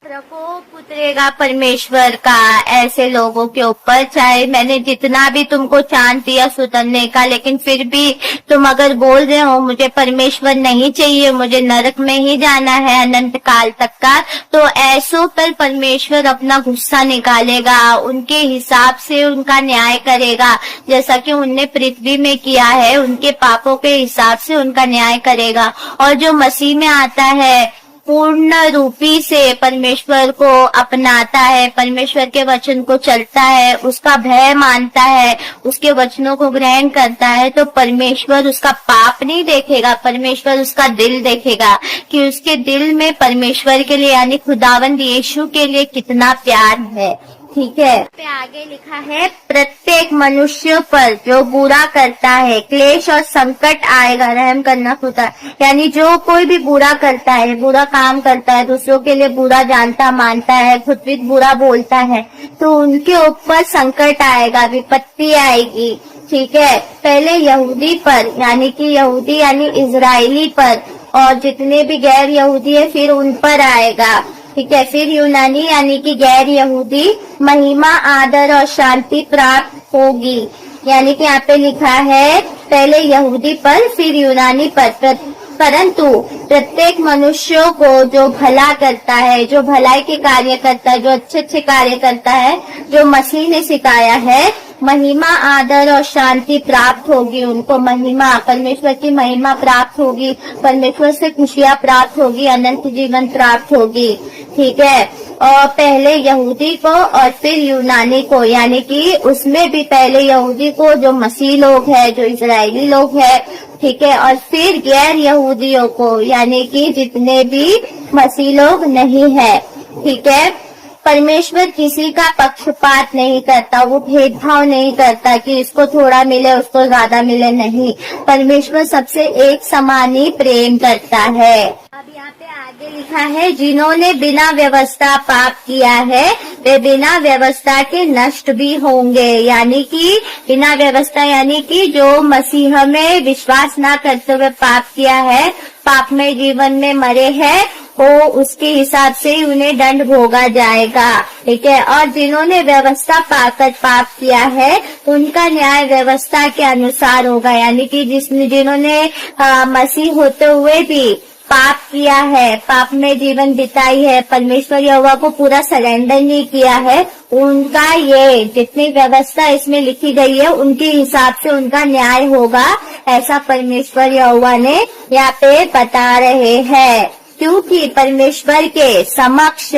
प्रकोप उतरेगा परमेश्वर का ऐसे लोगों के ऊपर। चाहे मैंने जितना भी तुमको चांस दिया सुधरने का, लेकिन फिर भी तुम अगर बोल रहे हो मुझे परमेश्वर नहीं चाहिए, मुझे नरक में ही जाना है अनंत काल तक का, तो ऐसों पर परमेश्वर अपना गुस्सा निकालेगा, उनके हिसाब से उनका न्याय करेगा। जैसा कि उनने पृथ्वी में किया है, उनके पापों के हिसाब से उनका न्याय करेगा। और जो मसीह में आता है पूर्ण रूपी से परमेश्वर को अपनाता है, परमेश्वर के वचन को चलता है, उसका भय मानता है, उसके वचनों को ग्रहण करता है, तो परमेश्वर उसका पाप नहीं देखेगा, परमेश्वर उसका दिल देखेगा कि उसके दिल में परमेश्वर के लिए यानी खुदावंद यीशु के लिए कितना प्यार है। ठीक है, पे आगे लिखा है प्रत्येक मनुष्य पर जो बुरा करता है क्लेश और संकट आएगा। रहम करना खुदा, यानी जो कोई भी बुरा करता है, बुरा काम करता है, दूसरों के लिए बुरा जानता मानता है, खुद भी बुरा बोलता है, तो उनके ऊपर संकट आएगा, विपत्ति आएगी। ठीक है, पहले यहूदी पर यानी कि यहूदी यानी इजरायली पर, और जितने भी गैर यहूदी है फिर उन पर आएगा। ठीक है, फिर यूनानी यानी कि गैर यहूदी महिमा आदर और शांति प्राप्त होगी। यानी कि यहाँ पे लिखा है पहले यहूदी पर फिर यूनानी पर, परंतु प्रत्येक मनुष्यों को जो भला करता है, जो भलाई के कार्य करता है, जो अच्छे अच्छे कार्य करता है, जो मसीह ने सिखाया है, महिमा आदर और शांति प्राप्त होगी। उनको महिमा, परमेश्वर की महिमा प्राप्त होगी, परमेश्वर से खुशियाँ प्राप्त होगी, अनंत जीवन प्राप्त होगी। ठीक है, और पहले यहूदी को और फिर यूनानी को, यानी कि उसमें भी पहले यहूदी को जो मसीह लोग है, जो इजरायली लोग है, ठीक है, और फिर गैर यहूदियों को, यानी कि जितने भी मसीह लोग नहीं है। ठीक है, परमेश्वर किसी का पक्षपात नहीं करता, वो भेदभाव नहीं करता कि इसको थोड़ा मिले उसको ज्यादा मिले, नहीं, परमेश्वर सबसे एक समान ही प्रेम करता है। अब यहाँ पे आगे लिखा है जिन्होंने बिना व्यवस्था पाप किया है वे बिना व्यवस्था के नष्ट भी होंगे। यानी कि बिना व्यवस्था यानी कि जो मसीह में विश्वास ना करते हुए पाप किया है, पाप में जीवन में मरे हैं, वो उसके हिसाब से ही उन्हें दंड भोगा जाएगा। ठीक है, और जिन्होंने व्यवस्था पाकर पाप किया है उनका न्याय व्यवस्था के अनुसार होगा। यानी कि जिन्होंने मसीह होते हुए भी पाप किया है, पाप में जीवन बिताई है, परमेश्वर यहोवा को पूरा सरेंडर नहीं किया है, उनका ये जितनी व्यवस्था इसमें लिखी गई है उनके हिसाब से उनका न्याय होगा, ऐसा परमेश्वर यहोवा ने यहाँ पे बता रहे हैं। क्योंकि परमेश्वर के समक्ष